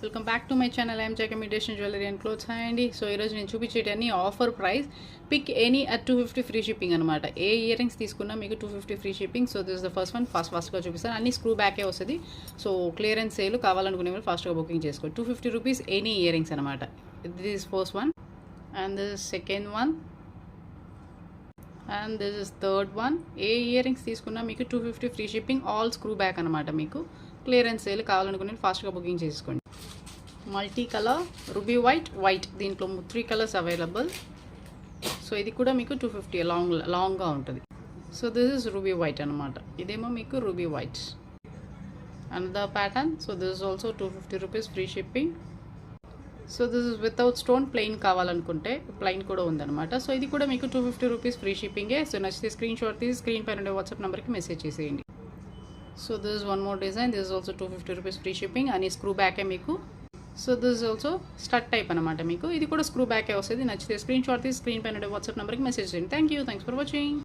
Welcome back to my channel I'm జగమిడేషన్ jewellery and clothes అండి. So ఈరోజు నేను చూపించేటన్ని offer price pick any at 250 free shipping అనమాట. ఏ ఇయర్ రింగ్స్ తీసుకున్నా మీకు 250 free shipping. So this the first one. ఫాస్ట్గా చూపిస్తాను. అన్ని స్క్రూ బ్యాకే వస్తుంది. సో క్లియరెన్స్ సేల్ కావాలనుకునే వాళ్ళు ఫాస్ట్గా బుకింగ్ చేసుకోండి. 250 రూపీస్ ఎనీ ఇయర్ రింగ్స్ అనమాట. This is first one and this is second one and this is third one. A earrings తీసుకున్నా మీకు 250 free shipping, all screw back అనమాట. మీకు క్లియరెన్స్ సేల్ కావాలనుకునే ఫాస్ట్గా బుకింగ్ చేసుకోండి. మల్టీ కలర్ రూబీ వైట్ దీంట్లో 3 colours available. So ఇది కూడా మీకు 250 లాంగ్గా ఉంటుంది. So this is ruby white అనమాట. ఇదేమో మీకు ruby white another pattern. So this is also 250 rupees free shipping. So this is without stone, plain కావాలనుకుంటే ప్లెయిన్ కూడా ఉందన్నమాట. సో ఇది కూడా మీకు 250 రూపీస్ ఫ్రీ షిప్పింగే. సో నచ్చితే స్క్రీన్ షాట్ తీసి స్క్రీన్ పైన ఉండే వాట్సాప్ నెంబర్కి మెసేజ్ చేసేయండి. So this is one more design. This is also 250 rupees free shipping. అని స్క్రూ బ్యాకే మీకు. So this is also stud type అనమాట. మీకు ఇది కూడా స్క్రూ బ్యాకే వస్తుంది. నచ్చితే స్క్రీన్ షాట్ తీసి స్క్రీన్ పైన ఉండే వాట్సాప్ నెంబర్కి మెసేజ్ చేయండి. Thanks for watching.